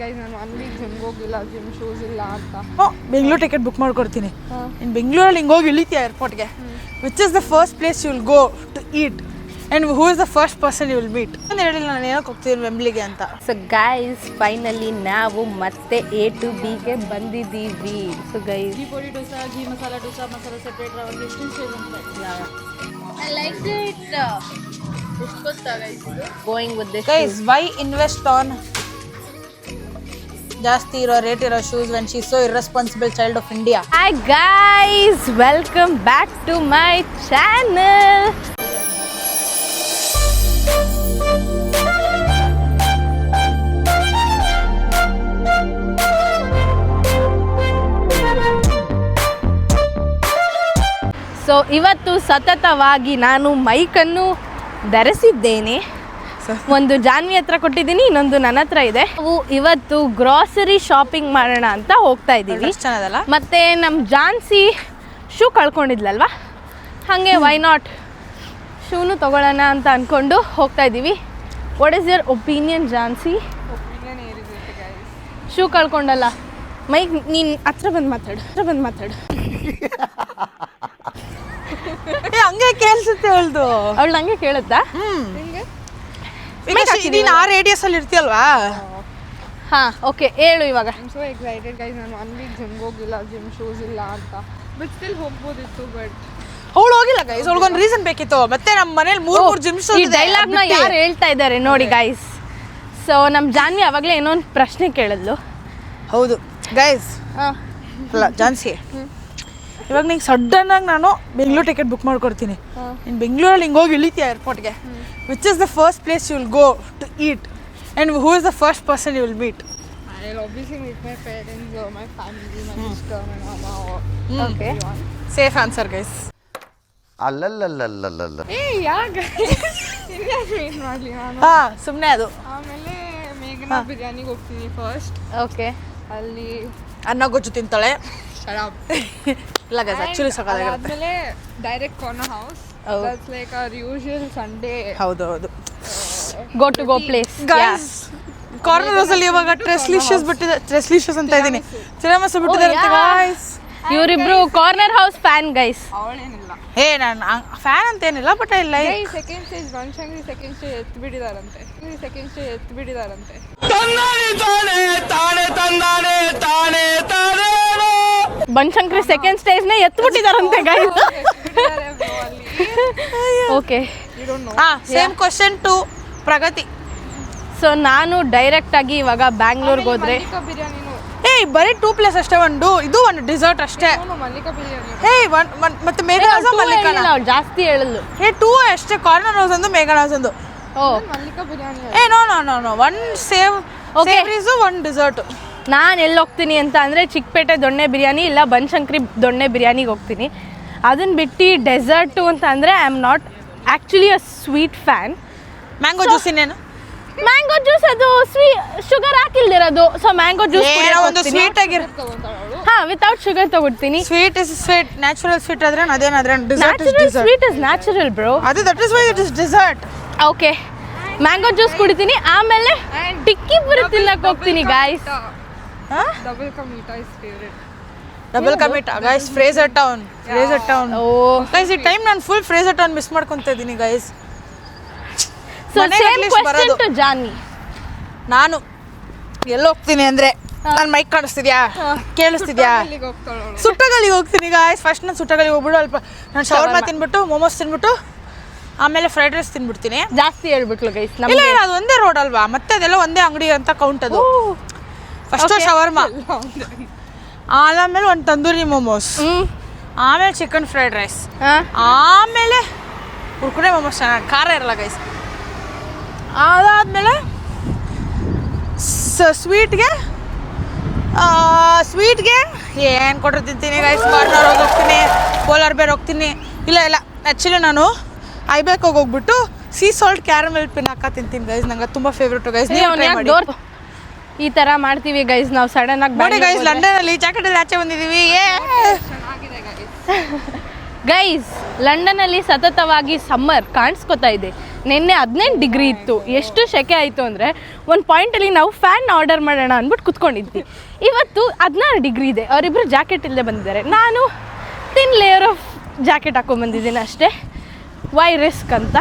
ನಾನು ಅಂಗಡಿಗೆ ಜಿಮ್ಗೆ ಹೋಗಿಲ್ಲ, ಜಿಮ್ ಶೂಸ್ ಇಲ್ಲ ಅಂತ. ಬೆಂಗಳೂರು ಟಿಕೆಟ್ ಬುಕ್ ಮಾಡ್ಕೊಡ್ತೀನಿ. ಇನ್ನು ಬೆಂಗಳೂರಲ್ಲಿ ಹಿಂಗೆ ಹೋಗಿ ಇಳಿತೀಯ ಏರ್ಪೋರ್ಟ್ಗೆ. Which is the first place you will go to eat and who is the first person you will meet ಅಂತ ಹೇಳಿಲ್ಲ ನಾನು ಏನಕ್ಕೆ ಹೋಗ್ತೀನಿ ವೆಂಬ್ಲಿಗೆ ಅಂತ. ಸೊ ಗೈಸ್ ಫೈನಲಿ ನಾವು ಮತ್ತೆ A to B ಗೆ ಬಂದಿದ್ದೀವಿ. So guys ghee podi dosa, ghee masala dosa, masala separate ರವೆ ಎಷ್ಟು ಸೇವ್ ಅಂತ. I liked it. ಎಷ್ಟು ಗೊತ್ತಾಗೈತೆ going with this. Guys why invest on ಜಾಸ್ತಿ ಇರೋ ರೇಟ್ ಇರೋ shoes when she so irresponsible child of India. Hi guys, welcome back to my channel. So ಇವತ್ತು ಸತತವಾಗಿ ನಾನು ಮೈಕನ್ನು ಧರಿಸಿದ್ದೇನೆ. ಒಂದು ಜಾನ್ವಿ ಹತ್ರ ಕೊಟ್ಟಿದ್ದೀನಿ, ಇನ್ನೊಂದು ನನ್ನ ಹತ್ರ ಇದೆ. ನಾವು ಇವತ್ತು ಗ್ರಾಸರಿ ಶಾಪಿಂಗ್ ಮಾಡೋಣ ಅಂತ ಹೋಗ್ತಾ ಇದ್ದೀವಿ. ಚೆನ್ನಾಗಲ್ಲ ಮತ್ತೆ ನಮ್ಮ ಜಾನ್ಸಿ ಶೂ ಕಳ್ಕೊಂಡಿದ್ಲಲ್ವಾ, ಹಾಗೆ ವೈ ನಾಟ್ ಶೂನು ತಗೊಳ್ಳೋಣ ಅಂತ ಅಂದ್ಕೊಂಡು ಹೋಗ್ತಾ ಇದ್ದೀವಿ. What is your opinion Jhansi? Shoe ಕಳ್ಕೊಂಡಲ್ಲ ಮೈಕ್, ನೀನು ಹತ್ರ ಬಂದು ಮಾತಾಡು. ಹಂಗೆ ಕೇಳಿಸುತ್ತೆ ಅವಳ್ದು. ಅವಳು ನಂಗೆ ಕೇಳುತ್ತಾ? ನೀನು ಆ ರೇಡಿಯಸ್ ಅಲ್ಲಿ ಇರ್ತೀಯಲ್ವಾ. ಹಾ ಓಕೆ, ಹೇಳು ಇವಾಗ. I am so excited guys. ನಾನು ಅಂಗಡಿಗೆ ಜಿಮ್ಗೆ ಹೋಗಿಲ್ಲ, ಜಿಮ್ ಶೂಸ್ ಇಲ್ಲ ಅಂತ. But still ಹೋಗ್ಬೋದಿತ್ತು. ಬಟ್ ಅವಳು ಹೋಗಿಲ್ಲ ಗೈಸ್, ಅವಳಿಗೊಂದು ರೀಸನ್ ಬೇಕಿತ್ತು. ಮತ್ತೆ ನಮ್ಮ ಮನೇಲಿ ಮೂರು ಜಿಮ್ ಶೂಸ್ ಈ ಡೈಲಾಗ್ ನ ಯಾರು ಹೇಳ್ತಾ ಇದ್ದಾರೆ ನೋಡಿ ಗೈಸ್. ಸೊ ನಮ್ಮ ಜಾನ್ವಿ ಅವಾಗಲೇ ಏನೋ ಒಂದು ಪ್ರಶ್ನೆ ಕೇಳಿದ್ಲು. ಹೌದು ಗೈಸ್, ಅಲ್ಲ ಜಾನ್ಸಿ, ಇವಾಗ ನಿಂಗೆ ಸಡನ್ ಆಗಿ ನಾನು ಬೆಂಗಳೂರು ಟಿಕೆಟ್ ಬುಕ್ ಮಾಡ್ಕೊಡ್ತೀನಿ. ಇನ್ನು ಬೆಂಗಳೂರಲ್ಲಿ ಹಿಂಗೆ ಹೋಗಿ ಇಳಿತೀಯ ಏರ್ಪೋರ್ಟ್ಗೆ. Which is the first place you will go to eat and who is the first person you will meet? I will obviously meet my parents or my family, my sister, my mama or Okay. everyone. Safe answer guys. ಅಲ್ಲಲ್ಲಲ್ಲಲ್ಲಲ್ಲ ಯಾಕೆ meet ಮಾಡಲಿ ನಾನು. ಹಾಂ ಸುಮ್ಮನೆ ಅದು. ಆಮೇಲೆ ಮೇಘನಾ ಬಿರಿಯಾನಿಗೆ ಹೋಗ್ತೀನಿ ಫಸ್ಟ್. ಓಕೆ, ಅಲ್ಲಿ ಅನ್ನ ಗೊಜ್ಜು ತಿಂತಾಳೆ. ಶರಾಬ್ ಇಲ್ಲ ಗೈಸ್, ಆ್ಯಕ್ಚುಲಿ ಸಕಾಲಾಗಿರುತ್ತೆ. ಆದ್ಮೇಲೆ direct Corner House. That's like our usual Sunday. ಹೌದು ಹೌದು ಗೋ ಪ್ಲೇಸ್ ಗೈಸ್. ಕಾರ್ನರ್ ಹೌಸಲ್ಲಿ ಇವಾಗ ಟ್ರೆಸ್ಲಿಷಿಯಸ್ ಅಂತ ಇದ್ದೀನಿ, ತಿರಾಮಸು ಬಿಟ್ಟಿದ್ದಾರೆ ಗೈಸ್. ಇವರಿಬ್ರು ಕಾರ್ನರ್ ಹೌಸ್ ಫ್ಯಾನ್ ಗೈಸ್. ಅವಳೇನಿಲ್ಲ. ನಾನು ಫ್ಯಾನ್ ಅಂತ ಏನಿಲ್ಲ, but I like. Second stage Banashankari second stage ಎತ್ಬಿಟ್ಟಿದಾರಂತೆ. ಬನಶಂಕರಿ ಸೆಕೆಂಡ್ ಸ್ಟೇಜ್ ನ ಎತ್ಬಿಟ್ಟಿದಾರಂತೆ guys. Okay, same question to Pragati. So ನಾನು ಡೈರೆಕ್ಟ್ ಆಗಿ ಇವಾಗ ಬ್ಯಾಂಗ್ಳೂರ್ಗೆ ಹೋದ್ರೆ ಬಿರಿಯಾನಿನೂ ಬರೀ 2 ಪ್ಲೇಸ್ ಅಷ್ಟೇ, ಒಂದು ಡಿಸರ್ಟ್ ಅಷ್ಟೇ. ಮಲ್ಲಿಕಾ ಬಿರಿಯಾನಿ. ಮತ್ತೆ ಮೇಘನಾಸ್ ಮಲ್ಲಿಕಾನ ಅವ್ಳು ಜಾಸ್ತಿ ಹೇಳಲು. 2 ಅಷ್ಟೇ, ಕಾರ್ನರ್ ಹೌಸ್ ಒಂದು ಮೇಘನಾಸ್ ಒಂದು. Oh Mallika biryani. No one savouries one dessert. ನಾನು ಎಲ್ಲಿ ಹೋಗ್ತೀನಿ ಅಂತ ಅಂದರೆ ಚಿಕ್ಕಪೇಟೆ ದೊಣ್ಣೆ ಬಿರಿಯಾನಿ ಇಲ್ಲ ಬನಶಂಕರಿ ದೊಣ್ಣೆ ಬಿರಿಯಾನಿಗೆ ಹೋಗ್ತೀನಿ. ಅದನ್ನು ಬಿಟ್ಟು ಡೆಸರ್ಟು ಅಂತ ಅಂದರೆ I am not actually a sweet fan. Mango juice ಇನ್ನೇನು? ಮ್ಯಾಂಗೋ ಜ್ಯೂಸ್ ಅದು ಶುಗರ್ ಹಾಕಿಲ್ದಿರೋದು. ಸೊ ಮ್ಯಾಂಗೋ ಜ್ಯೂಸ್ ಒಂದು ಸ್ವೀಟ್ ಆಗಿರೋ. ವಿತೌಟ್ ಶುಗರ್ ತಗೊಳ್ತೀನಿ. Sweet is sweet, natural sweet ಆದ್ರೆ ಅದೇನಾದ್ರೆ dessert is dessert. Sweet is natural bro. ಅದು that is why it is dessert. Okay, mango juice ಕುಡಿತೀನಿ, ಆಮೇಲೆ ಟಿಕ್ಕಿ ಪುರಿ ತಿನ್ನಕ್ಕೆ ಹೋಗ್ತೀನಿ guys. Double ka Meetha is favourite. Double ka meetha guys, Frazer Town. Oh guys, ಈ time ನಾನು full Frazer Town miss ಮಾಡ್ಕೊಂತ ಇದ್ದೀನಿ guys. So same question to Janhvi. ನಾನು ಎಲ್ಲಿ ಹೋಗ್ತೀನಿ ಅಂದ್ರೆ, ನನ್ನ ಮೈಕ್ ಕಾಣಿಸ್ತಿದ್ಯಾ, ಕೇಳಿಸ್ತಿದ್ಯಾ? ಸುಟ್ಟಗಲ್ಲಿಗೆ ಹೋಗ್ತೀನಿ ಗಾಯ್ಸ್. ಫಸ್ಟ್ ನಾನು ಸುಟ್ಟಗಲ್ಲಿಗೆ ಹೋಗ್ಬಿಟ್ಟು ನಾನು ಶವರ್ಮಾ ತಿನ್ಬಿಟ್ಟು, ಮೋಮೋಸ್ ತಿನ್ಬಿಟ್ಟು, ಆಮೇಲೆ ಫ್ರೈಡ್ ರೈಸ್ ತಿನ್ಬಿಡ್ತೀನಿ. ಜಾಸ್ತಿ ಹೇಳ್ಬಿಟ್ಲು ಗೈಸ್. ಇಲ್ಲ ಅದು ಒಂದೇ ರೋಡ್ ಅಲ್ವಾ, ಮತ್ತೆ ಅದೆಲ್ಲ ಒಂದೇ ಅಂಗಡಿ ಅಂತ ಕೌಂಟ್ ಅದು. ಫಸ್ಟ್ ಶವರ್ಮಾ, ಆಮೇಲೆ ಒಂದು ತಂದೂರಿ ಮೋಮೋಸ್, ಆಮೇಲೆ ಚಿಕನ್ ಫ್ರೈಡ್ ರೈಸ್, ಆಮೇಲೆ ಕುರ್ಕುರೆ ಮೋಮೋಸ್. ಚೆನ್ನಾಗಿ ಖಾರ ಇರಲ್ಲ ಗೈಸ್. ಅದಾದಮೇಲೆ ಸ್ವೀಟ್ಗೆ ಏನು ಕೊಟ್ಟರು ತಿಂತೀನಿ ಗೈಸ್. ಕಾರ್ನರ್ ಹೋಗ್ತೀನಿ, ಕೋಲಾರ್ ಬೇರೆ ಹೋಗ್ತೀನಿ. ಇಲ್ಲ ಆ್ಯಕ್ಚುಲಿ ನಾನು ಐಬ್ಯಾಕ್ ಹೋಗ್ಬಿಟ್ಟು ಸೀ ಸಾಲ್ಟ್ ಕ್ಯಾರಮೆಲ್ ಪಿನಾಕ ತಿಂತೀನಿ ಗೈಸ್. ನಂಗೆ ತುಂಬ ಫೇವ್ರೇಟು ಗೈಸ್. ನೀವು ಈ ಥರ ಮಾಡ್ತೀವಿ ಗೈಸ್ ನಾವು ಸಡನ್ ಆಗಿ. ನೋಡಿ ಗೈಸ್, ಲಂಡನಲ್ಲಿ ಜಾಕೆಟಲ್ಲಿ ಆಚೆ ಬಂದಿದ್ದೀವಿ. ಗೈಸ್ ಲಂಡನಲ್ಲಿ ಸತತವಾಗಿ ಸಮ್ಮರ್ ಕಾಣಿಸ್ಕೊತಾ ಇದೆ. ನಿನ್ನೆ 18 ಡಿಗ್ರಿ ಇತ್ತು. ಎಷ್ಟು ಸೆಕೆ ಆಯಿತು ಅಂದರೆ ಒಂದು ಪಾಯಿಂಟಲ್ಲಿ ನಾವು ಫ್ಯಾನ್ ಆರ್ಡರ್ ಮಾಡೋಣ ಅಂದ್ಬಿಟ್ಟು ಕುತ್ಕೊಂಡಿದ್ವಿ. ಇವತ್ತು 16 ಡಿಗ್ರಿ ಇದೆ. ಅವರಿಬ್ಬರು ಜಾಕೆಟ್ ಇಲ್ಲದೆ ಬಂದಿದ್ದಾರೆ. ನಾನು ತಿನ್ ಲೇಯರ್ ಆಫ್ ಜಾಕೆಟ್ ಹಾಕೊಂಡ್ಬಂದಿದ್ದೀನಿ ಅಷ್ಟೇ. ವೈ ರಿಸ್ಕ್ ಅಂತ,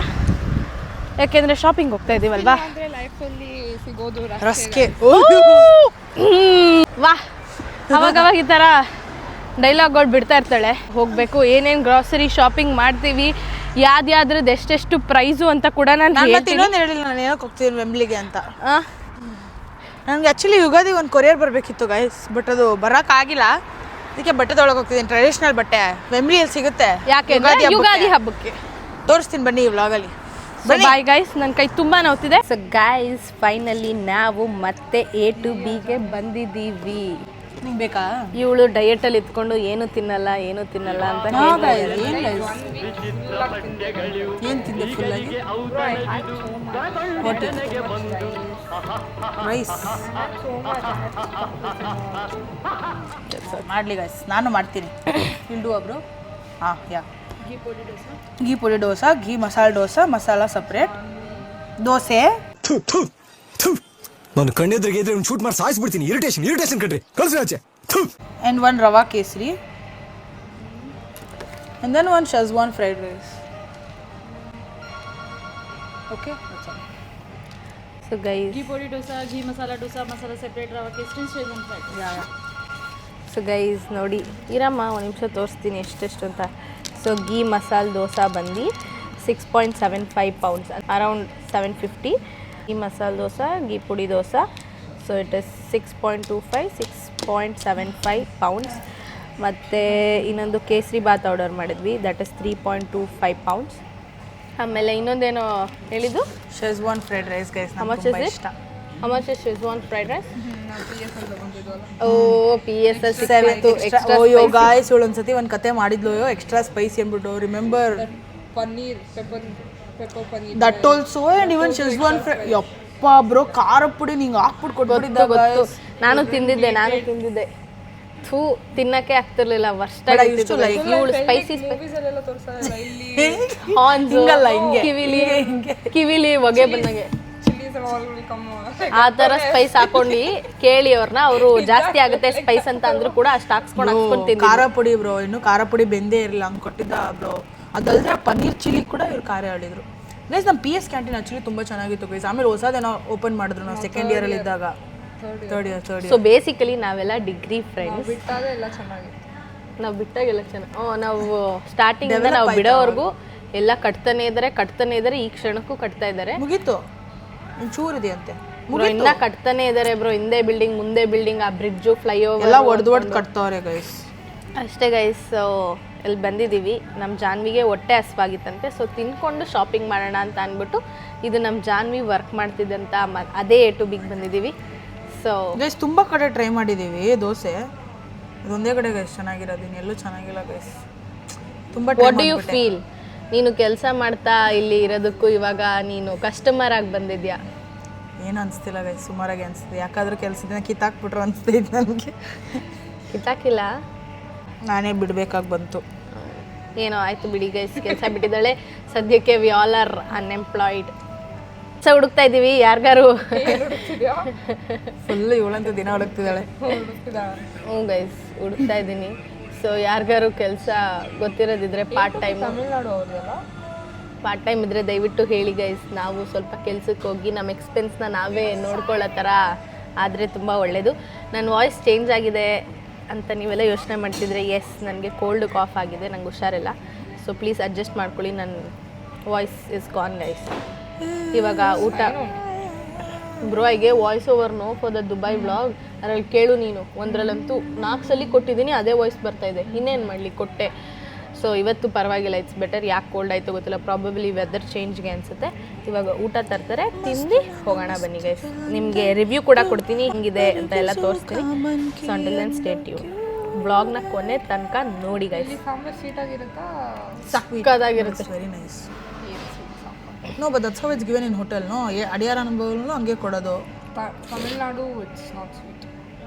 ಯಾಕೆಂದರೆ ಶಾಪಿಂಗ್ ಹೋಗ್ತಾ ಇದ್ದೀವಲ್ವಾ. ಲೈಫಲ್ಲಿ ಸಿಗೋದು ರಸ್ಕೆ. ವಾ, ಅವಾಗವಾಗ ಈ ಥರ ಡೈಲಾಗ್ಗಳು ಬಿಡ್ತಾ ಇರ್ತಾಳೆ. ಹೋಗಬೇಕು, ಏನೇನು ಗ್ರಾಸರಿ ಶಾಪಿಂಗ್ ಮಾಡ್ತೀವಿ, ಯಾವ್ದ್ಯಾವ್ದ್ರದ್ದು ಎಷ್ಟೆಷ್ಟು ಪ್ರೈಸು ಅಂತ ಕೂಡ ನಾನು ಇನ್ನೊಂದು ಹೇಳಿಲ್ಲ, ನಾನು ಏನಕ್ಕೆ ಹೋಗ್ತೀನಿ ವೆಂಬ್ಲಿಗೆ ಅಂತ. ನನಗೆ ಆ್ಯಕ್ಚುಲಿ ಯುಗಾದಿ ಒಂದು ಕೊರಿಯರ್ ಬರಬೇಕಿತ್ತು ಗೈಸ್, ಬಟ್ ಅದು ಬರೋಕ್ಕಾಗಿಲ್ಲ. ಅದಕ್ಕೆ ಬಟ್ಟೆ ತೊಗೊಳಕ್ಕೆ ಹೋಗ್ತಿದ್ದೀನಿ, ಟ್ರೆಡಿಷ್ನಲ್ ಬಟ್ಟೆ ವೆಂಬ್ಲಿಯಲ್ಲಿ ಸಿಗುತ್ತೆ. ಯಾಕೆ ಯುಗಾದಿ ಹಬ್ಬಕ್ಕೆ ತೋರಿಸ್ತೀನಿ ಬನ್ನಿ ಈ ವ್ಲಾಗಲ್ಲಿ. ಬಾಯ್ ಗೈಸ್, ನನ್ನ ಕೈ ತುಂಬ ನೋವ್ತಿದೆ. ಸೊ ಗೈಸ್, ಫೈನಲಿ ನಾವು ಮತ್ತೆ A to Bಗೆ ಬಂದಿದ್ದೀವಿ. ನಿಂಗೆ ಬೇಕಾ? ಇವಳು ಡಯಟಲ್ಲಿ ಇದ್ಕೊಂಡು ಏನು ತಿನ್ನಲ್ಲ ಅಂತ ಏನು ತಿಂದೆ ಫುಲ್ಲಾಗಿ? ರೈಸ್ ಮಾಡಲಿ ಗೈಸ್, ನಾನು ಮಾಡ್ತೀನಿ. ಇಲ್ಡು ಒಬ್ರು. ಹಾಂ, ಯಾ ಘೀ ಪುಡಿ ದೋಸೆ, ಘೀ ಮಸಾಲೆ ದೋಸೆ, ಮಸಾಲ ಸಪ್ರೇಟ್ ದೋಸೆ. ನಾನು ಕಣ್ಣೆದ್ರಿಗೆ ಇದ್ರೆ ಶೂಟ್ ಮಾಡಿ ಸಾಯಿಸ್ಬಿಡ್ತೀನಿ. ಇರಿಟೇಷನ್ ಕಣ್ರಿ, ಕಳ್ಸಿ ಆಚೆ. And one rava kesari, and then one Schezwan fried rice. Okay. So guys, ghee podi dosa, ghee masala dosa, masala separate, rava kesari, Schezwan fried. So guys ನೋಡಿ, ಇರಮ್ಮ ಒಂದು ನಿಮಿಷ ತೋರಿಸ್ತೀನಿ ಎಷ್ಟೆಷ್ಟು ಅಂತ. ಸೊ ಘೀ ಮಸಾಲೆ ದೋಸೆ ಬಂದು 6.75 ಪೌಂಡ್ಸ್, ಅರೌಂಡ್ 750. ಘೀ ಮಸಾಲೆ dosa, ghee podi dosa, so it is 6.75 pounds. ಮತ್ತು ಇನ್ನೊಂದು ಕೇಸರಿ ಬಾತ್ ಆರ್ಡರ್ ಮಾಡಿದ್ವಿ, ದಟ್ ಇಸ್ 3.25 ಪೌಂಡ್ಸ್. ಆಮೇಲೆ ಇನ್ನೊಂದೇನೋ ಹೇಳಿದ್ದು, Schezwan fried rice guys. How much is it? How much is Szechuan fried rice? PSL 6 extra. OYO guys, ಇವಳು ಒಂದ್ಸತಿ ಒಂದು ಕತೆ ಮಾಡಿದ್ಲು, ಎಕ್ಸ್ಟ್ರಾ ಸ್ಪೈಸಿ ಅಂದ್ಬಿಟ್ಟು. Remember paneer pepper paneer that also. And even Schezwan fry. ಯಪ್ಪ ಬ್ರೋ, ಖಾರ ಪುಡಿ ನಿಂಗೆ ಹಾಕ್ಬಿಟ್ಟು ಕೊಟ್ಬಿಟ್ಟಿದ್ದ. ನಾನು ತಿಂದಿದ್ದೆ. ಥೂ, ತಿನ್ನಕ್ಕೆ ಆಗ್ತಿರ್ಲಿಲ್ಲ. ವರ್ಷ ಇವಳು ಸ್ಪೈಸಿ ಕಿವಿಲಿ ಹೊಗೆ ಬಂದಂಗೆ ಆ ಥರ ಸ್ಪೈಸ್ ಹಾಕೊಂಡು ಕೇಳಿ ಅವ್ರನ್ನ. ಅವರು ಜಾಸ್ತಿ ಆಗುತ್ತೆ ಸ್ಪೈಸ್ ಅಂತ ಅಂದ್ರು ಕೂಡ ಅಷ್ಟು ಹಾಕ್ಸ್ಕೊಂಡು ತಿಂದು. ಖಾರ ಪುಡಿ ಬ್ರೋ, ಇನ್ನು ಖಾರ ಪುಡಿ ಬೆಂದೇ ಇರಲಿಲ್ಲ ಹಂಗೆ ಕೊಟ್ಟಿದ್ದ ಬ್ರೋ. ಅದಲ್ಲದೆ ಪನ್ನೀರ್ ಚಿಲ್ಲಿ ಕೂಡ ಇವ್ರು ಖಾರ ಹೇಳಿದ್ರು ಗೈಸ್. ನಮ್ಮ PS ಕ್ಯಾಂಟೀನ್ ಆ್ಯಕ್ಚುಲಿ ತುಂಬ ಚೆನ್ನಾಗಿತ್ತು ಗೈಸ್. ಆಮೇಲೆ ಹೊಸದೇನೋ ಓಪನ್ ಮಾಡಿದ್ರು ನಾವು ಸೆಕೆಂಡ್ ಇಯರಲ್ಲಿ ಇದ್ದಾಗ, ಥರ್ಡ್ ಇಯರ್. ಸೊ ಬೇಸಿಕಲಿ ನಾವೆಲ್ಲ ಡಿಗ್ರಿ ಫ್ರೆಂಡ್ಸ್. ಬಿಟ್ಟಾಗ ಎಲ್ಲ ಚೆನ್ನಾಗಿತ್ತು. ನಾವು ಬಿಟ್ಟಾಗೆಲ್ಲ ಚೆನ್ನಾಗಿ ನಾವು ಸ್ಟಾರ್ಟಿಂಗಿಂದ ನಾವು ಬಿಡೋವರೆಗೂ ಎಲ್ಲ ಕಟ್ತಾನೆ ಇದ್ದಾರೆ. ಈ ಕ್ಷಣಕ್ಕೂ ಕಟ್ತಾ ಇದ್ದಾರೆ. ಮುಗೀತು, ಒಂಚೂರಿದೆ ಅಂತೆ, ಇನ್ನ ಕಟ್ತಾನೆ ಇದ್ದಾರೆ ಬ್ರೋ. ಹಿಂದೆ ಬಿಲ್ಡಿಂಗ್, ಮುಂದೆ ಬಿಲ್ಡಿಂಗ್, ಆ ಬ್ರಿಡ್ಜು, ಫ್ಲೈಓವರ್ ಎಲ್ಲ ಒಡ್ದು ಕಟ್ತವ್ರೆ ಗೈಸ್. ಅಷ್ಟೇ ಗೈಸ್. ಸೊ ಇಲ್ಲಿ ಬಂದಿದ್ದೀವಿ. ನಮ್ಮ ಜಾನ್ವಿಗೆ ಹೊಟ್ಟೆ ಹಸ್ವಾಗಿತ್ತಂತೆ. ಸೊ ತಿನ್ಕೊಂಡು ಶಾಪಿಂಗ್ ಮಾಡೋಣ ಅಂತ ಅಂದ್ಬಿಟ್ಟು, ಇದು ನಮ್ಮ ಜಾನ್ವಿ ವರ್ಕ್ ಮಾಡ್ತಿದ್ದಂಥ ಅದೇ A to Bಗೆ ಬಂದಿದ್ದೀವಿ. ಸೊ ಗೈಸ್ ತುಂಬ ಕಡೆ ಟ್ರೈ ಮಾಡಿದ್ದೀವಿ ದೋಸೆ, ಅದೊಂದೇ ಕಡೆ ಗೈಸ್ ಚೆನ್ನಾಗಿರೋದು, ಎಲ್ಲೂ ಚೆನ್ನಾಗಿಲ್ಲ ಗೈಸ್. ತುಂಬ ವಾಟ್ ಡು ಯು ಫೀಲ್? ನೀನು ಕೆಲಸ ಮಾಡ್ತಾ ಇಲ್ಲಿ ಇರೋದಕ್ಕೂ ಇವಾಗ ನೀನು ಕಸ್ಟಮರ್ ಆಗಿ ಬಂದಿದ್ಯಾ? ಏನು ಅನಿಸ್ತಿಲ್ಲ ಗೈಸ್, ಸುಮಾರಾಗಿ ಅನಿಸ್ತಿದೆ. ಯಾಕಾದರೂ ಕೆಲಸದಿಂದ ಕಿತ್ತಾಕ್ಬಿಟ್ರು ಅನಿಸ್ತೈತೆ ನನಗೆ. ಕಿತ್ತಾಕಿಲ್ಲ, ನಾನೇ ಬಿಡಬೇಕಾಗಿ ಬಂತು. ಏನೋ ಆಯಿತು ಬಿಡಿ ಗೈಸ್, ಕೆಲಸ ಬಿಟ್ಟಿದ್ದಾಳೆ ಸದ್ಯಕ್ಕೆ. We all are unemployed. So ಹುಡುಕ್ತಾ ಇದ್ದೀವಿ ಯಾರಿಗಾರು. ಫುಲ್ ಇವಳಂತೂ ದಿನ ಹುಡುಕ್ತಿದ್ದಾಳೆ. ಹ್ಞೂ ಗೈಸ್, ಹುಡುಕ್ತಾ ಇದ್ದೀನಿ. ಸೊ ಯಾರಿಗಾರು ಕೆಲಸ ಗೊತ್ತಿರೋದಿದ್ರೆ ಪಾರ್ಟ್ ಟೈಮ್ ಇದ್ದರೆ ದಯವಿಟ್ಟು ಹೇಳಿ ಗೈಸ್. ನಾವು ಸ್ವಲ್ಪ ಕೆಲ್ಸಕ್ಕೆ ಹೋಗಿ ನಮ್ಮ ಎಕ್ಸ್ಪೆನ್ಸ್ನ ನಾವೇ ನೋಡ್ಕೊಳ್ಳೋ ಥರ ಆದರೆ ತುಂಬ ಒಳ್ಳೆಯದು. ನನ್ನ ವಾಯ್ಸ್ ಚೇಂಜ್ ಆಗಿದೆ ಅಂತ ನೀವೆಲ್ಲ ಯೋಚನೆ ಮಾಡ್ತಿದ್ರೆ, ಎಸ್, ನನಗೆ ಕೋಲ್ಡ್ ಕಾಫ್ ಆಗಿದೆ, ನಂಗೆ ಹುಷಾರಿಲ್ಲ. ಸೊ ಪ್ಲೀಸ್ ಅಡ್ಜಸ್ಟ್ ಮಾಡ್ಕೊಳ್ಳಿ, ನನ್ನ ವಾಯ್ಸ್ ಇಸ್ ಗಾನ್ ಗೈಸ್. ಇವಾಗ ಊಟ ಬ್ರೋ, ಐಗೆ voice over no for the Dubai vlog. ಅದರಲ್ಲಿ ಕೇಳು ನೀನು, ಒಂದರಲ್ಲಂತೂ 4 ಸಲ ಕೊಟ್ಟಿದ್ದೀನಿ, ಅದೇ ವಾಯ್ಸ್ ಬರ್ತಾಯಿದೆ. ಇನ್ನೇನು ಮಾಡಲಿ, ಕೊಟ್ಟೆ. ಸೊ ಇವತ್ತು ಪರವಾಗಿಲ್ಲ, ಇಟ್ಸ್ ಬೆಟರ್. ಯಾಕೆ ಕೋಲ್ಡ್ ಆಯಿತು ಗೊತ್ತಿಲ್ಲ, ಪ್ರಾಬಬ್ಲಿ ವೆದರ್ ಚೇಂಜ್ಗೆ ಅನಿಸುತ್ತೆ. ಇವಾಗ ಊಟ ತರ್ತಾರೆ, ತಿಂದು ಹೋಗೋಣ ಬನ್ನಿ ಗೈಸ್. ನಿಮಗೆ ರಿವ್ಯೂ ಕೂಡ ಕೊಡ್ತೀನಿ, ಹಿಂಗಿದೆ ಅಂತ ಎಲ್ಲ ತೋರಿಸ್ತೀನಿ. So until then stay tune. ವ್ಲಾಗ್ನ ಕೊನೆ ತನಕ ನೋಡಿ ಗೈಸ್. ಸಾಂಬಾರ್ ಸ್ವೀಟ್ ಆಗಿರುತ್ತಾ? ಸಕ್ಕದಾಗಿರುತ್ತೆ. Very nice. No but that's how it's given in hotel. No Adyar ಅನುಭವನು ಹಂಗೆ ಕೊಡೋದು. Tamil Nadu it's not sweet.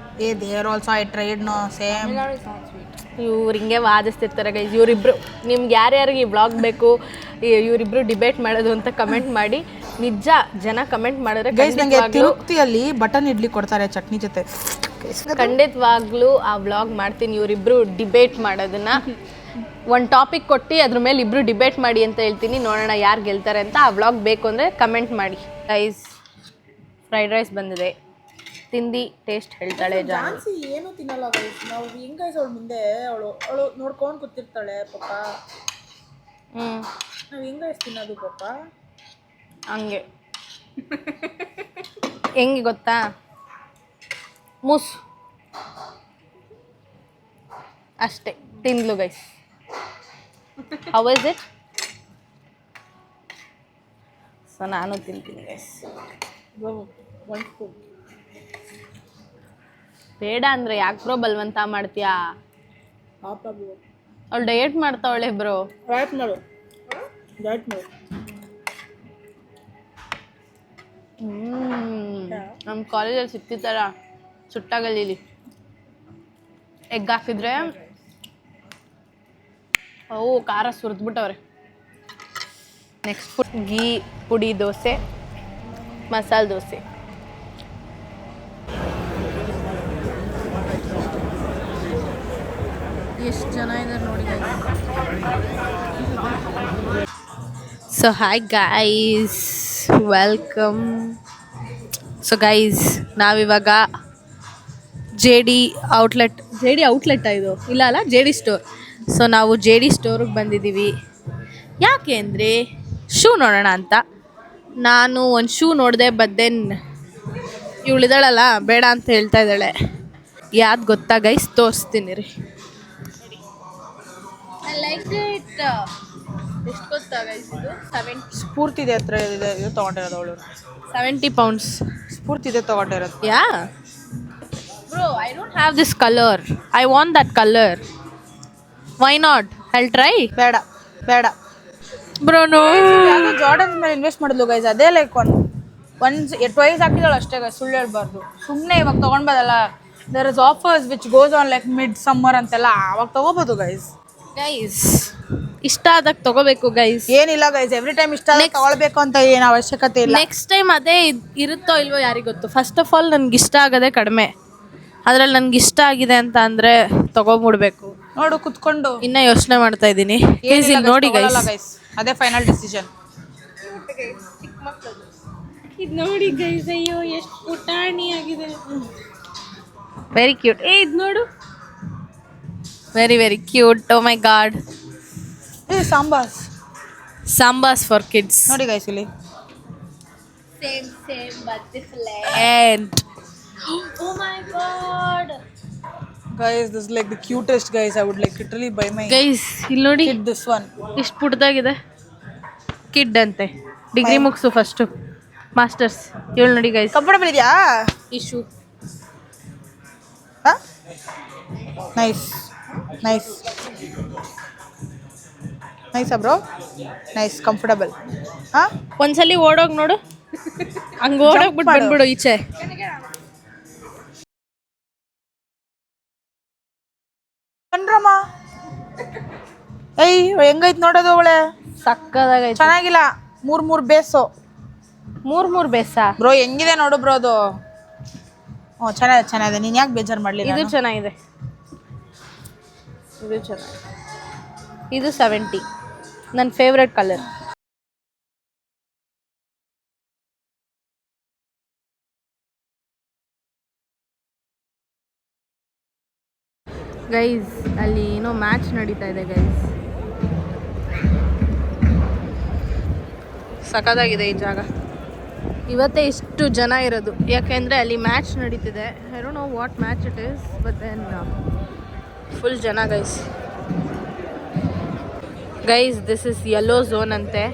They are also I tried no same. ಇವ್ರು ಹಿಂಗೆ ವಾದಿಸ್ತಿರ್ತಾರೆ ಗೈಸ್. ಇವರಿಬ್ರು ನಿಮ್ಗೆ ಯಾರ್ಯಾರಿಗೆ ಈ ಬ್ಲಾಗ್ ಬೇಕು, ಇವರಿಬ್ರು ಡಿಬೇಟ್ ಮಾಡೋದು ಅಂತ ಕಮೆಂಟ್ ಮಾಡಿ. ನಿಜ ಜನ ಕಮೆಂಟ್ ಮಾಡಿದ್ರೆ ಗೈಸ್ ನಂಗೆ ತಿರುಪ್ತಿಯಲ್ಲಿ ಬಟನ್ ಇಡ್ಲಿ ಕೊಡ್ತಾರೆ ಚಟ್ನಿ ಜೊತೆ. ಖಂಡಿತವಾಗ್ಲೂ ಆ ಬ್ಲಾಗ್ ಮಾಡ್ತೀನಿ, ಇವರಿಬ್ರು ಡಿಬೇಟ್ ಮಾಡೋದನ್ನ. ಒಂದು ಟಾಪಿಕ್ ಕೊಟ್ಟು ಅದ್ರ ಮೇಲೆ ಇಬ್ರು ಡಿಬೇಟ್ ಮಾಡಿ ಅಂತ ಹೇಳ್ತೀನಿ. ನೋಡೋಣ ಯಾರು ಗೆಲ್ತಾರೆ ಅಂತ. ಆ ಬ್ಲಾಗ್ ಬೇಕು ಅಂದರೆ ಕಮೆಂಟ್ ಮಾಡಿ ಗೈಸ್. ಫ್ರೈಡ್ ರೈಸ್ ಬಂದಿದೆ, ತಿಂದು ಟೇಸ್ಟ್ ಹೇಳ್ತಾಳೆ ಜಾನ್ಸಿ. ಏನು ತಿನ್ನಲ್ಲ ಗೈಸ್. ನಾವು ಹೆಂಗ್ ಗೈಸ್ ಅವಳ ಮುಂದೆ ಅವಳು ನೋಡ್ಕೊಂಡು ಕೂತಿರ್ತಾಳೆ ಪಾಪ. ನಾವು ಹೆಂಗ್ ಗೈಸ್ ತಿನ್ನೋದು ಪಾಪ? ಹಂಗೆ ಹೆಂಗೆ ಗೊತ್ತಾ, ಮೂಸ್ ಅಷ್ಟೇ ತಿಂದ್ಲು guys. How is it? So ನಾನು ತಿಂತೀನಿ ಗೈಸ್. ಬೇಡ ಅಂದರೆ ಯಾಕೆ ಬ್ರೋ ಬಲವಂತ ಮಾಡ್ತೀಯಾ? ಅವಳು ಡಯಟ್ ಮಾಡ್ತಾವಳೆ ಬ್ರೋ. ನಮ್ಮ ಕಾಲೇಜಲ್ಲಿ ಸಿಕ್ತಿತ್ತಾರ ಸುಟ್ಟಾಗಲ್ಲಿ ಎಗ್ ಹಾಕಿದ್ರೆ ಅವು ಖಾರ ಸುರಿದ್ಬಿಟ್ಟವ್ರೆ. ನೆಕ್ಸ್ಟ್ ಗೀ ಪುಡಿ ದೋಸೆ, ಮಸಾಲೆ ದೋಸೆ. ಎಷ್ಟು ಜನ ಇದ್ದಾರೆ ನೋಡಿ. So hi guys, welcome. So guys ನಾವಿವಾಗ ಜೆ ಡಿ ಔಟ್ಲೆಟ್ ಇದು ಇಲ್ಲ ಅಲ್ಲ, ಜೆ ಡಿ ಸ್ಟೋರ್. ಸೊ ನಾವು ಜೆ ಡಿ ಸ್ಟೋರಿಗೆ ಬಂದಿದ್ದೀವಿ. ಯಾಕೆ ಅಂದರೆ ಶೂ ನೋಡೋಣ ಅಂತ. ನಾನು ಒಂದು ಶೂ ನೋಡಿದೆ, ಬದ್ದೇನ್ ಇವಳಿದಾಳಲ್ಲ ಬೇಡ ಅಂತ ಹೇಳ್ತಾ ಇದ್ದಾಳೆ. ಯಾವ್ದು ಗೊತ್ತಾ ಗೈಸ್, ತೋರಿಸ್ತೀನಿ ರೀ. I like it. ಎಷ್ಟು ಗೊತ್ತಾ ಗೈಸ್ ಇದು? 70 ಸ್ಫೂರ್ತಿ ಇದೆ ಹತ್ರ ಇದು ತೊಗೊಂಡಿರೋದು ಅವಳು. 70 pounds. ಸ್ಫೂರ್ತಿ ಇದೆ ತೊಗೊಂಡಿರೋದು. Yeah bro, I don't have this colour. I want that colour. Why not? I'll try. ಬೇಡ ಬೇಡ ಬ್ರೋ. ನೋ, ಜಾರ್ಡನ್ ಮೇಲೆ ಇನ್ವೆಸ್ಟ್ ಮಾಡಿದ್ಲು ಗೈಸ್. ಅದೇ ಲೈಕ್ ಟ್ವೈಸ್ ಹಾಕಿದಳು ಅಷ್ಟೇ ಗೈಸ್, ಸುಳ್ಳು ಹೇಳ್ಬಾರ್ದು. ಸುಮ್ಮನೆ ಇವಾಗ ತೊಗೊಂಡ್ಬೋದಲ್ಲ. There is offers which goes on like mid summer ಅಂತೆಲ್ಲ, ಅವಾಗ ತೊಗೋಬೋದು ಗೈಸ್. ಗೈಸ್ ಇಷ್ಟ ಆದಾಗ ತಗೋಬೇಕು ಗೈಸ್. ಏನಿಲ್ಲ ಗೈಸ್, ಎವ್ರಿ ಟೈಮ್ ಇಷ್ಟ ಆದಾಗ ತಗೊಳ್ಬೇಕು ಅಂತ ಏನು ಅವಶ್ಯಕತೆ ಇಲ್ಲ. ನೆಕ್ಸ್ಟ್ ಟೈಮ್ ಅದೇ ಇರುತ್ತೋ ಇಲ್ವೋ ಯಾರಿಗೆ ಗೊತ್ತು. ಫಸ್ಟ್ ಆಫ್ ಆಲ್ ನನಗೆ ಇಷ್ಟ ಆಗೋದೇ ಕಡಿಮೆ, ಅದ್ರಲ್ಲಿ ನನಗೆ ಇಷ್ಟ ಆಗಿದೆ ಅಂತ ಅಂದರೆ ತೊಗೊಂಬಿಡ್ಬೇಕು. ನೋಡು ಕುತ್ಕೊಂಡು ಇನ್ನ ಯೋಚನೆ ಮಾಡ್ತಾ ಇದ್ದೀನಿ. ನೋಡಿ ಗೈಸ್, ಅದೇ ಫೈನಲ್ ಡಿಸಿಷನ್. ಇದು ನೋಡಿ ಗೈಸ್, ಅಯ್ಯೋ ಎಷ್ಟು ಪುಟಾಣಿ ಆಗಿದೆ. Very cute. ಇದು ನೋಡು, very very cute. Oh my god. Sambas for kids. ನೋಡಿ ಗೈಸ್ ಇಲ್ಲಿ same but different. Oh my god guys, this is like the cutest guys. I would like literally buy my guys ಇಲ್ಲಿ ನೋಡಿ, kid this one. ಎಷ್ಟು ಪುಟ್ಟದಾಗಿದೆ. Kid ಅಂತೆ, degree ಮುಗಿಸು first, masters. ಇವಳು ನೋಡಿ ಗೈಸ್, ಕಂಫರ್ಟಬಲ್ ಇದೆಯಾ ಈ ಶೂ? ನೈಸ್ ನೈಸ್ ನೈಸಾ ಬ್ರೋ? Nice, comfortable. ಒಂದ್ಸಲಿ ಓಡೋಗಿ ನೋಡು, ಹಂಗೆ ಓಡೋಗ್ಬಿಟ್ಟು ಬಂದ್ಬಿಡು ಈಚೆ. ಬನ್ರಮ್ಮ. ಏಯ್ ಹೆಂಗೈತ್ ನೋಡೋದು ಅವಳೆ. ಸಕ್ಕದಾಗೈತೆ. ಚೆನ್ನಾಗಿಲ್ಲ. ಮೂರ್ ಬೇಸು. ಮೂರ್ ಬೇಸಾ ಬ್ರೋ? ಹೆಂಗಿದೆ ನೋಡು ಬ್ರೋ ಅದು. ಚೆನ್ನಾಗಿದೆ. ನೀನ್ ಯಾಕೆ ಬೇಜಾರು ಮಾಡ್ಲಿಲ್ಲ? ಇದು ಚೆನ್ನಾಗಿದೆ, ಇದು ಚೆನ್ನಾಗಿದೆ. ಇದು 70, ನನ್ನ ಫೇವ್ರೆಟ್ ಕಲರ್. ಗೈಸ್ ಅಲ್ಲಿ ಏನೋ ಮ್ಯಾಚ್ ನಡೀತಾ ಇದೆ ಗೈಸ್. ಸಖತ್ತಾಗಿದೆ ಈ ಜಾಗ. ಇವತ್ತೇ ಇಷ್ಟು ಜನ ಇರೋದು ಯಾಕೆಂದರೆ ಅಲ್ಲಿ ಮ್ಯಾಚ್ ನಡೀತಿದೆ. I don't know what match it is, but then full ಜನ guys. Guys this is yellow zone ಅಂತೆ.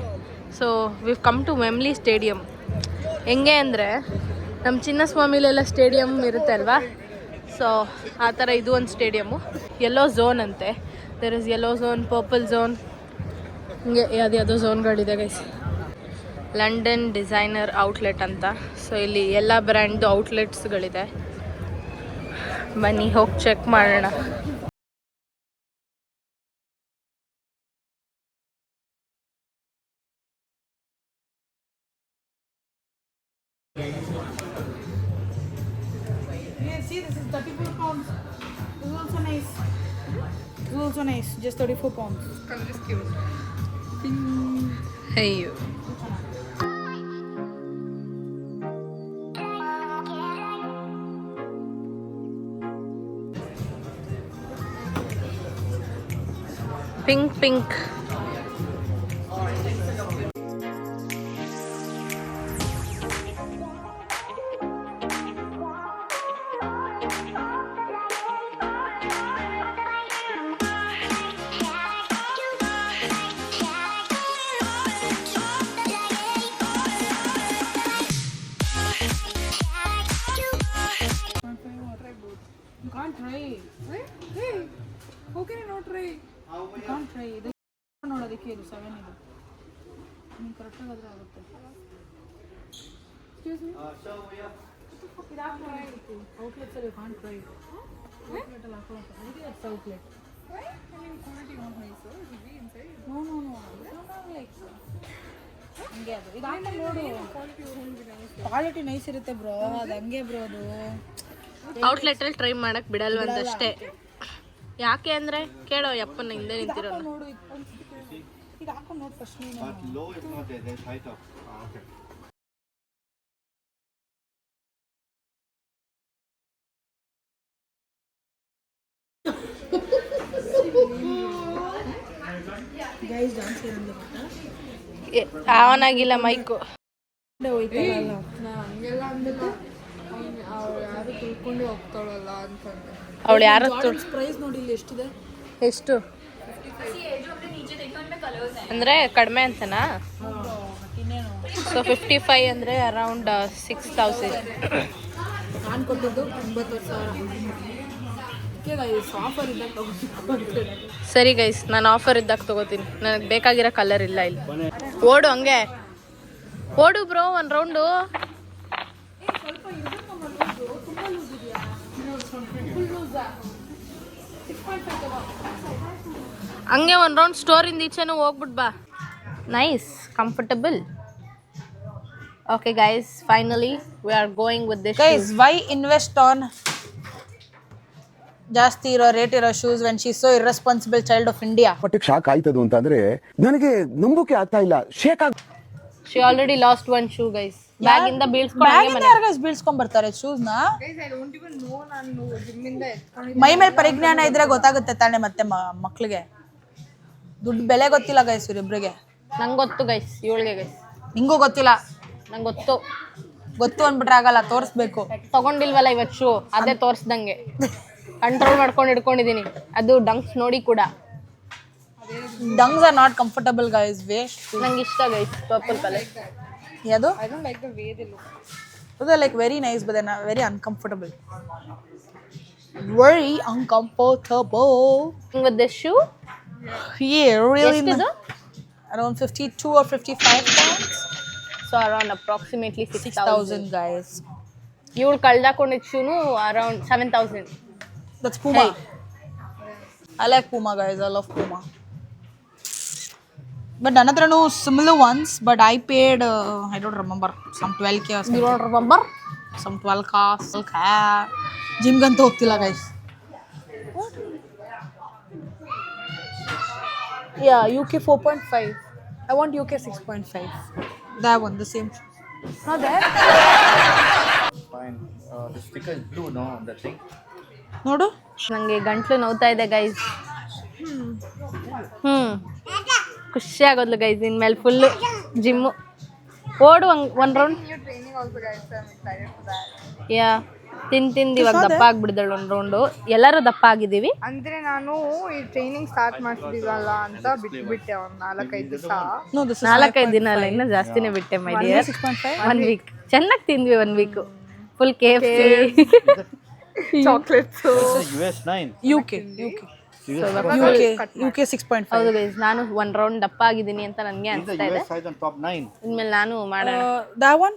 So we've come to Wembley Stadium. ಹೆಂಗೆ ಅಂದರೆ ನಮ್ಮ ಚಿನ್ನಸ್ವಾಮಿಲೆಲ್ಲ ಸ್ಟೇಡಿಯಂ ಇರುತ್ತೆ ಅಲ್ವಾ, ಸೊ ಆ ಥರ ಇದು ಒಂದು ಸ್ಟೇಡಿಯಮ್ಮು. ಯೆಲ್ಲೋ ಝೋನ್ ಅಂತೆ. There is yellow zone, purple zone, ಹಿಂಗೆ ಯಾವುದ್ಯಾವುದೋ ಝೋನ್ಗಳಿದೆ ಗೈಸ್. ಲಂಡನ್ ಡಿಸೈನರ್ ಔಟ್ಲೆಟ್ ಅಂತ. ಸೊ ಇಲ್ಲಿ ಎಲ್ಲ ಬ್ರ್ಯಾಂಡ್ದು ಔಟ್ಲೆಟ್ಸ್ಗಳಿದೆ. ಬನ್ನಿ ಹೋಗಿ ಚೆಕ್ ಮಾಡೋಣ. Yeah, see, this is 34 pounds. This is also nice. This is also nice. Just 34 pounds. Just cute. ಅಯ್ಯೋ pink pink. You can't try. Hey, how can I not try? You can't try. ಇದು ನೋಡೋದಕ್ಕೆ ಇದು 7 ಇದು. ನೀವು ಕರೆಕ್ಟಾಗಿ ಆದ್ರೆ ಆಗುತ್ತೆ. Excuse me. Outlets ಅಲ್ಲಿ you can't try. Outlet ಅಲ್ಲಿ ಹಾಕೊಳ್ಳೋಕೆ. ಇದಕ್ಕೆ that's outlet. Why? I mean, quality not nice, so it will be inside. No. It's not like ಹಂಗೆ ಅದು. ಇದು ಹಾಕೊಂಡು ನೋಡು. Quality won't be nice. Quality nice ಇರುತ್ತೆ ಬ್ರೋ. ಅದು ಹಂಗೆ ಬ್ರೋ ಅದು. ಔಟ್ಲೆಟಲ್ಲಿ ಟ್ರೈ ಮಾಡಕ್ ಬಿಡಲ್ವಂತಷ್ಟೇ. ಯಾಕೆ ಅಂದ್ರೆ ಕೇಳೋ ಯಪ್ಪನ ಹಿಂದೆ ನಿಂತಿರೋ. ನೋಡು ಇದು ಹಾಕೊಂಡು ನೋಡು ಫಸ್ಟ್ ನೀನು. Low is not there, there's height up. Okay. Guys dance ಏನಂದ್ರೆ ಗೊತ್ತಾ? ಆನ್ ಆಗಿಲ್ಲ ಮೈಕು. ಹೋಯ್ತಲ್ಲ ನಾ ಹಂಗೆಲ್ಲ ಅಂದಿಲ್ಲ. ಅವ್ರು ಯಾರು ತಿಳ್ಕೊಂಡೆ ಹೋಗ್ತಾಳಲ್ಲ ಅಂತಂದೆ. ಅವಳು ಯಾರು ಪ್ರೈಸ್ ನೋಡಿ ಇಲ್ಲಿ ಎಷ್ಟಿದೆ. ಎಷ್ಟು ಅಂದ್ರೆ ಕಡಿಮೆ ಅಂತನಾ? ಸೊ 55 ಅಂದ್ರೆ ಅರೌಂಡ್ 6000. ನಾನು ಕೊಟ್ಟಿದ್ದು 90000. ಆಫರ್ ಇದ್ದಾಗ ತಗೋಬೇಕು. ಸರಿ ಗೈಸ್, ನಾನು ಆಫರ್ ಇದ್ದಾಗ ತಗೋತೀನಿ. ನನಗೆ ಬೇಕಾಗಿರೋ ಕಲರ್ ಇಲ್ಲ ಇಲ್ಲಿ. ಓಡು ಹಂಗೆ ಓಡು ಬ್ರೋ, ಒಂದು ರೌಂಡು. ಹಂಗೆ ಒಂದು ರೌಂಡ್ ಸ್ಟೋರಿಂದ ಈಚೆನೂ ಹೋಗ್ಬಿಟ್ ಬಾ. Nice, comfortable. Okay guys, finally we are going with this. Guys, why invest on ಜಾಸ್ತಿ ಇರೋ ರೇಟ್ ಇರೋ shoes when she so irresponsible child of India? ಪಟ್ಟಕ್ಕೆ ಶಾಕ್ ಆಯ್ತದು ಅಂತಂದ್ರೆ ನನಗೆ ನಂಬೋಕೆ ಆಗ್ತಾ ಇಲ್ಲ. ಶೇಕ್ ಆಗ she already lost one shoe guys. Bag ಇಂದ ಬೀಳ್ಸ್ಕೊಂಡ್ ಬರ್ತಾರೆ ಶೂಸ್ ನ. Guys, I don't even know ನಾನು ಜಿಮ್ಮಿಂದ ಎತ್ಕೊಂಡು ಮೈ ಮೇಲೆ ಪರಿಜ್ಞಾನ ಇದ್ರೆ ಗೊತ್ತಾಗುತ್ತೆ ತಾನೆ ಮತ್ತೆ ಮಕ್ಳಿಗೆ. ದುಡ್ಡು ಬೆಲೆ ಗೊತ್ತಿಲ್ಲ ಗೈಸ್ ಇವ್ರಿಬ್ರಿಗೆ. ನಂಗೆ ಗೊತ್ತು ಗೈಸ್, ಇವಳಿಗೆ ಗೈಸ್. ನಿಂಗೂ ಗೊತ್ತಿಲ್ಲ. ನಂಗೆ ಗೊತ್ತು. ಗೊತ್ತು ಅಂದ್ಬಿಟ್ರೆ ಆಗಲ್ಲ, ತೋರಿಸ್ಬೇಕು. ತಗೊಂಡಿಲ್ವಲ್ಲ ಇವತ್ತು ಶೂ, ಅದೇ ತೋರಿಸ್ದಂಗೆ ಕಂಟ್ರೋಲ್ ಮಾಡ್ಕೊಂಡು ಇಟ್ಕೊಂಡಿದ್ದೀನಿ. ಅದು ಡಂಕ್ಸ್ ನೋಡಿ ಕೂಡ. Dunks are not comfortable guys, waste. ನಂಗೆ ಇಷ್ಟ ಗೈಸ್ ಪರ್ಪಲ್ ಕಲರ್. ಯಾವುದು? I don't like the way they look. Those are like very nice but then very uncomfortable. Very uncomfortable. With this shoe? Yeah, really. ಎಷ್ಟಿದು? Around 52 or 55 pounds. So around approximately 6,000 guys. ಇವಳು ಕಳ್ದಾಕೊಂಡಿದ್ದ ಶೂನು around 7000. That's Puma. Hey. I like Puma guys, I love Puma. But none other no similar ones, but I paid I don't remember, some 12k or something. You don't remember? Some 12k. Gym gantu hogtilla guys. Yeah, UK 4.5. I want UK 6.5. That one, the same. Not there. Fine. The sticker is blue, no, on that thing. ನೋಡು. ನನಗೆ ಗಂಟ್ಲು ನೋವ್ತಾ ಇದೆ guys. ಖುಷಿ ಆಗೋದ್ಲು guys. ಇನ್ಮೇಲೆ full gym. ಓಡು ಒಂದು round. You're training also, guys. I'm excited for that. ಯಾ, ತಿಂದು ಇವಾಗ ದಪ್ಪ ಆಗ್ಬಿಡಿದಳು ಒಂದು ರೌಂಡು. ಎಲ್ಲರೂ ದಪ್ಪ ಆಗಿದ್ದೀವಿ. ಅಂದ್ರೆ ನಾನು ಈ ಟ್ರೈನಿಂಗ್ ಸ್ಟಾರ್ಟ್ ಮಾಡ್ತಿದ್ದೀವಲ್ಲ ಅಂತ ಬಿಟ್ಬಿಟ್ಟೆ ಒಂದು 4-5 ದಿವಸ. No, this is 4-5 ದಿನ ಅಲ್ಲ, ಇನ್ನೂ ಜಾಸ್ತಿನೇ ಬಿಟ್ಟೆ ಮೈ ಡಿಯರ್. 6.5. 1 ವೀಕ್ ಚೆನ್ನಾಗಿ ತಿಂದ್ವಿ. 1 week full KFC chocolates. US 9. UK 6.5. ಹೌದು ಗೈಸ್, ನಾನು ಒಂದು ರೌಂಡ್ ದಪ್ಪ ಆಗಿದ್ದೀನಿ ಅಂತ ನನಗೆ Is the ಅನಿಸ್ತಾ ಇದೆ. US size on top 9? ಇನ್ಮೇಲೆ ನಾನು ಮಾಡೋಣ. That one?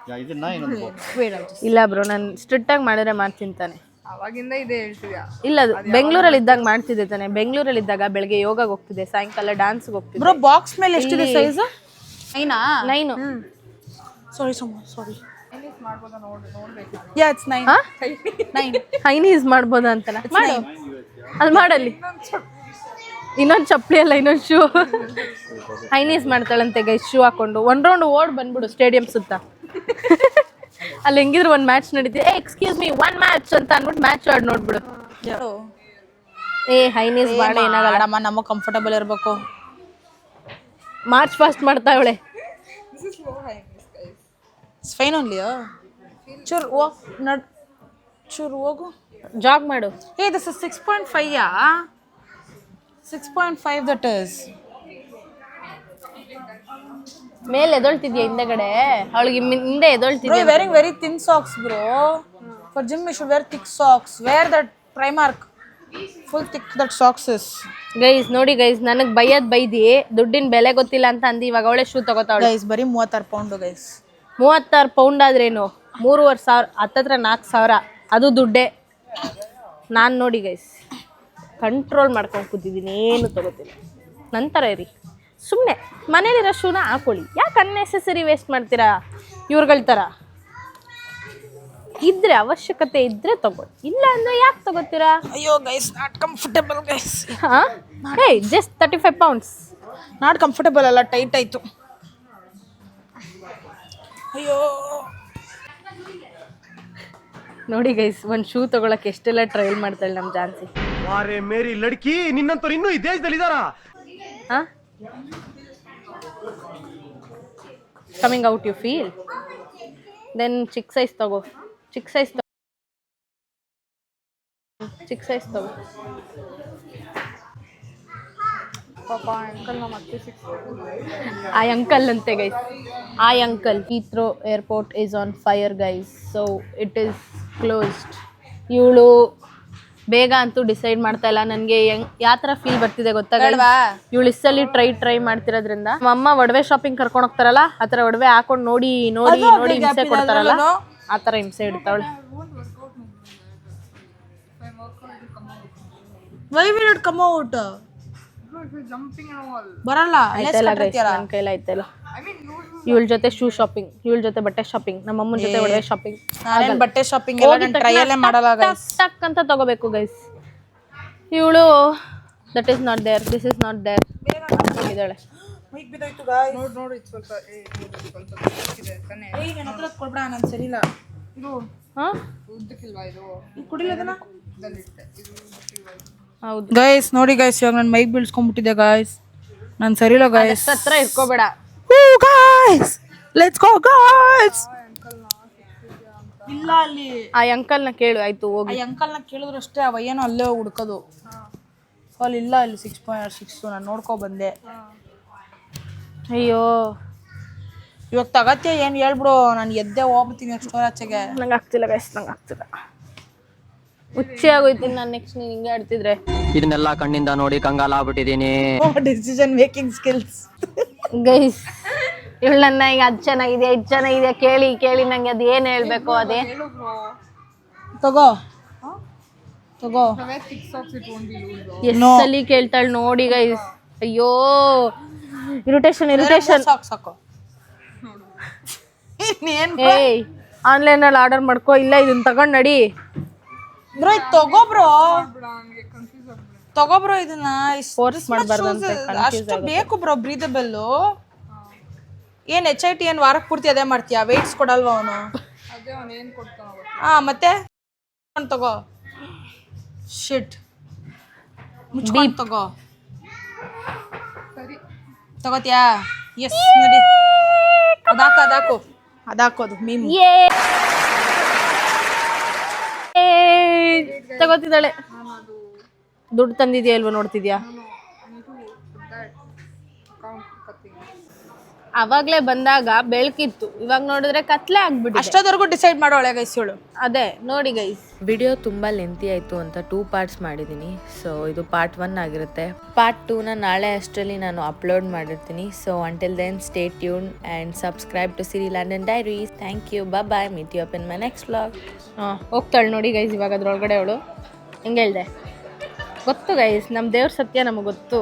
Yeah, is it 9 on the box? Wait, I'll just. ಇಲ್ಲ ಬ್ರೋ, ನಾನು ಸ್ಟ್ರಿಕ್ಟ್ ಆಗಿ ಮಾಡಿದ್ರೆ ಮಾಡ್ತಿಂತಾನೆ. ಅವಾಗಿಂದ ಇದೆ ಹೇಳ್ತಿದ್ಯಾ? ಇಲ್ಲ ಅದು ಬೆಂಗಳೂರಲ್ಲಿ ಇದ್ದಾಗ ಮಾಡ್ತಿದ್ದೆ ತಾನೆ. ಬೆಂಗಳೂರಲ್ಲಿ ಇದ್ದಾಗ ಬೆಳಗ್ಗೆ ಯೋಗಕ್ಕೆ ಹೋಗ್ತಿದ್ದೆ, ಸಾಯಂಕಾಲ ಡ್ಯಾನ್ಸ್ಗೆ ಹೋಗ್ತಿದ್ದೆ. ಬ್ರೋ ಬಾಕ್ಸ್ ಮೇಲೆ ಎಷ್ಟಿದೆ size? 9. Sorry sorry. Yeah it's 9. 9 ಹೈನೀಸ್ ಮಾಡ್ಬೋದಾ ಅಂತಲ್ಲ ಮಾಡು. ಅಲ್ಲಿ ಮಾಡಲ್ಲಿ ಇನ್ನೊಂದು ಚಪ್ಪಲಿ ಅಲ್ಲ, ಇನ್ನೊಂದು ಶೂ. ಹೈನೀಸ್ ಮಾಡ್ತಾಳಂತೆ ಗೈಸ್, ಶೂ ಹಾಕೊಂಡು 1 ರೌಂಡ್ ಓಡ್ ಬಂದ್ಬಿಡು ಸ್ಟೇಡಿಯಂ ಸುತ್ತ. ಅಲ್ಲಿ ಹೆಂಗಿದ್ರು ಒಂದು ಮ್ಯಾಚ್ ನಡೀತಿದೆ. ಎಕ್ಸ್ಕ್ಯೂಸ್ ಮೀ 1 ಮ್ಯಾಚ್ ಅಂತ ಅಂದ್ಬಿಟ್ಟು ಮ್ಯಾಚ್ ಆಡ್ ನೋಡ್ಬಿಡು. ಹೈನೀಸ್ ಮಾಡ ಏನಾಗಲ್ಲ, ನಮಗೆ ಕಂಫರ್ಟಬಲ್ ಇರಬೇಕು. ಮಾರ್ಚ್ ಫಾಸ್ಟ್ ಮಾಡ್ತಾ ಇವಳೆ. It's fine only. ಚೂರು ಹೋಗು, ಜಾಗ್ ಮಾಡು. This is 6.5. 6.5 that is. ಮೇಲೆ ಎದೊಳ್ತಿದ್ಯಾ ಹಿಂದೆಗಡೆ? ಅವಳಿಗೆ ಹಿಂದೆ ಎದೊಳ್ತಿದ್ಯಾ? Wearing very thin socks bro. For gym you should wear thick socks. Wear that Primark full thick that socks is. Guys ನೋಡಿ ಗೈಸ್, ನನಗೆ ಬೈದಿ ದುಡ್ಡಿನ ಬೆಲೆ ಗೊತ್ತಿಲ್ಲ ಅಂತ ಅಂದು ಇವಾಗ ಅವಳೆ ಶೂ ತಗೋತಾವಳೆ. ಗೈಸ್ ಬರೀ 36 ಪೌಂಡು ಗೈಸ್. 36 ಪೌಂಡ್ ಆದ್ರೇನು 3,500, ಹತ್ತತ್ರ 4,000 ಅದು ದುಡ್ಡೇ. ನಾನು ನೋಡಿ ಗೈಸ್ ಕಂಟ್ರೋಲ್ ಮಾಡ್ಕೊಂಡು ಕೂತಿದ್ದೀನಿ, ಏನು ತಗೋತೀನಿ. ನಂತರ ಇರಿ ಸುಮ್ಮನೆ ಮನೇಲಿರೋ ಶೂನ ಹಾಕೊಳ್ಳಿ, ಯಾಕೆ ಅನ್ನೆಸೆಸರಿ ವೇಸ್ಟ್ ಮಾಡ್ತೀರಾ ಇವ್ರುಗಳ ಥರ? ಇದ್ರೆ ಅವಶ್ಯಕತೆ ಇದ್ರೆ ತಗೊಳ್ಳಿ, ಇಲ್ಲ ಅಂದ್ರೆ ಯಾಕೆ ತಗೋತೀರಾ? ಅಯ್ಯೋ guys not comfortable guys. Just 35 pounds. Not comfortable ಅಲ್ಲ, ಟೈಟ್ ಆಯ್ತು. ಅಯ್ಯೋ ನೋಡಿ ಗೈಸ್, ಒಂದು ಶೂ ತಗೊಳಕ್ಕೆ ಎಷ್ಟೆಲ್ಲ ಟ್ರಯಲ್ ಮಾಡ್ತಾಳೆ ನಮ್ಮ ಜಾನ್ಸಿ. ವಾರೆ ಮೇರಿ ಲಡ್ಕಿ, ನಿನ್ನಂತವ್ರು ಇನ್ನೂ ಈ ದೇಶದಲ್ಲಿ ಇದಾರಾ? Coming out you feel? Then ಚಿಕ್ಕ ಸೈಜ್ ತಗೋ. ಚಿಕ್ಕ ಸೈಜ್ ತಗೋ. ಪಾಪ ಅಂಕಲ್ ನಮ್ಮ ಅತ್ತೆ ಆ ಅಂಕಲ್ ಅಂತೆ ಗೈಸ್, ಆ uncle. Heathrow airport is on fire guys, so it is closed. ಇವಳು ಬೇಗ ಅಂತೂ ಡಿಸೈಡ್ ಮಾಡ್ತಾ ಇಲ್ಲ. ನನಗೆ ಯಾವ ಥರ ಫೀಲ್ ಬರ್ತಿದೆ ಗೊತ್ತಾ? ಇವಳು ಇಷ್ಟಲ್ಲಿ ಟ್ರೈ ಮಾಡ್ತಿರೋದ್ರಿಂದ ನಮ್ಮ ಅಮ್ಮ ಒಡವೆ ಶಾಪಿಂಗ್ ಕರ್ಕೊಂಡು ಹೋಗ್ತಾರಲ್ಲ, ಆ ಥರ ಒಡವೆ ಹಾಕೊಂಡು ನೋಡಿ ಹಿಂಸೆ ಕೊಡ್ತಾರಲ್ಲ, ಆ ಥರ ಹಿಂಸೆ ಇಡ್ತಾವಳೆ. Why will it come out? ಬರಲ್ಲ. ನನ್ನ ಕೈಲ ಆಯ್ತಲ್ಲ. ಇವಳ ಜೊತೆ ಶೂ ಶಾಪಿಂಗ್, ಇವಳ ಜೊತೆ ಬಟ್ಟೆ ಶಾಪಿಂಗ್, ನಮ್ಮ ಅಮ್ಮನ ಜೊತೆ ಒಡವೆ ಶಾಪಿಂಗ್. ಬಟ್ಟೆ ಶಾಪಿಂಗ್ ಟ್ರಯಲ್ ಮಾಡಲ್ಲ ಗೈಸ್. ಟಕ್ ಅಂತ ತಗೋಬೇಕು ಗೈಸ್. ಇವಳು that is not there, this is not there ಇದ್ದಾಳೆ. ಮೈಕ್ ಬಿದ್ದೋಯ್ತು ಗೈಸ್. ನೋಡಿ ಸ್ವಲ್ಪ ಇದೆ ತಾನೆ. ನನ್ನ ಹತ್ರ ಕೊಡ್ಬೇಡ, ನಾನು ಸರಿ ಇಲ್ಲ. ಇದು ಉದ್ದಕ್ಕಿಲ್ವಾ ಇದು? ಕುಡಿಲ್ಲ ಅದನ್ನ. ಹೌದು ಗೈಸ್ ನೋಡಿ ಗೈಸ್, ಇವಾಗ ನಾನು ಮೈಕ್ ಬೀಳ್ಸ್ಕೊಂಡ್ಬಿಟ್ಟಿದ್ದೆ ಗೈಸ್, ನಾನು ಸರಿ ಇಲ್ಲ ಗೈಸ್. ಹತ್ರ ಇಟ್ಕೋಬೇಡ. Guys let's go guys. ಇಲ್ಲ ಅಲ್ಲಿ ಆ ಅಂಕಲ್ನ ಕೇಳು ಆಯ್ತು, ಹೋಗಿ. ಆ ಅಂಕಲ್ನ ಕೇಳಿದ್ರು ಅಷ್ಟೇ, ಅವ ಏನೋ ಅಲ್ಲೇ ಹುಡ್ಕೋದು. ಅಲ್ಲಿ ಇಲ್ಲ, ಇಲ್ಲಿ 6.6 ನಾನು ನೋಡ್ಕೊ ಬಂದೆ. ಅಯ್ಯೋ ಇವಾಗ ತಗತ್ಯ ಏನು ಹೇಳ್ಬಿಡು, ನಾನು ಎದ್ದೆ ಹೋಗ್ಬಿಡ್ತೀನಿ ಸ್ಟೋರ್ ಆಚೆಗೆ. ನಂಗೆ ಆಗ್ತಿಲ್ಲ ಗೈಸ್, ನಂಗೆ ಆಗ್ತಿಲ್ಲ. ಹುಚ್ಚೆ ಆಗೋಯ್ತೀನಿ ನಾನು ನೆಕ್ಸ್ಟ್ ನೀನು ಹಿಂಗೆ ಆಡ್ತಿದ್ರೆ. ಇದನ್ನೆಲ್ಲ ಕಣ್ಣಿಂದ ನೋಡಿ ಕಂಗಾಲ ಆಗ್ಬಿಟ್ಟಿದೀನಿ. Decision making skills guys. ಇವಳು ನನ್ನ ಈಗ ಅದು ಚೆನ್ನಾಗಿದೆ, ಇದು ಚೆನ್ನಾಗಿದೆ ಕೇಳಿ ನಂಗೆ ಅದು ಏನು ಹೇಳ್ಬೇಕು ಅದೇ ತಗೋ. ಎಷ್ಟಲ್ಲಿ ಕೇಳ್ತಾಳೆ ನೋಡಿ ಗೈಸ್. ಅಯ್ಯೋ ಇರಿಟೇಷನ್. ಸಾಕು. ಏಯ್ ಆನ್ಲೈನಲ್ಲಿ ಆರ್ಡರ್ ಮಾಡ್ಕೋ, ಇಲ್ಲ ಇದನ್ನ ತಗೊಂಡು ನಡಿ ಬ್ರೋ. ಇದು ತಗೋ ಬ್ರೋ, ಇದನ್ನ ಫೋರ್ಸ್ ಮಾಡಬಾರ್ದಂತೆ. ಅಷ್ಟು ಬೇಕು ಬ್ರೋ, ಬ್ರೀದಬಲ್. ಏನ್ HIT ಏನ್ ವಾರಕ್ಕೆ ಪೂರ್ತಿ ಅದೇ ಮಾಡ್ತೀಯಾ? ವೆಯ್ಟ್ಸ್ ಕೊಡಲ್ವಾ ಅವನು? ಮತ್ತೆ ತಗೋ. ಶಿಟ್ ಮುಚ್ಕೊಂಡು ತಗೋ. ತಗೋತಿಯಾ? ಎಸ್ ನಡಿ. ಅದಾಕೋದು ಮೀಮ್. ತಗೋತಿದ್ದಾಳೆ. ದುಡ್ಡು ತಂದಿದ್ಯಾ ಇಲ್ವಾ ನೋಡ್ತಿದ್ಯಾ? ಅವಾಗ್ಲೇ ಬಂದಾಗ ಬೆಳಕಿತ್ತು, ಇವಾಗ ನೋಡಿದ್ರೆ ಕತ್ಲೆ ಆಗ್ಬಿಟ್ಟು ಅಷ್ಟೊತ್ತವರೆಗೂ ಡಿಸೈಡ್ ಮಾಡೋಳೆ ಗೈಸ್ ಇವಳು. ಅದೇ ನೋಡಿ ಗೈಸ್. ವಿಡಿಯೋ ತುಂಬ ಲೆಂತಿ ಆಯಿತು ಅಂತ 2 ಪಾರ್ಟ್ಸ್ ಮಾಡಿದ್ದೀನಿ. ಸೊ ಇದು ಪಾರ್ಟ್ 1 ಆಗಿರುತ್ತೆ. ಪಾರ್ಟ್ 2ನ ನಾಳೆ ಅಷ್ಟರಲ್ಲಿ ನಾನು ಅಪ್ಲೋಡ್ ಮಾಡಿರ್ತೀನಿ. So until then stay tuned and subscribe to Siri London diaries. Thank you, bye, meet you up in my next vlog. ಹೋಗ್ತಾಳೆ ನೋಡಿ ಗೈಸ್ ಇವಾಗ ಅದ್ರೊಳಗಡೆ ಅವಳು. ಹೆಂಗೆ ಹೇಳ್ದೆ ಗೊತ್ತು ಗೈಸ್, ನಮ್ಮ ದೇವ್ರ ಸತ್ಯ ನಮಗೆ ಗೊತ್ತು.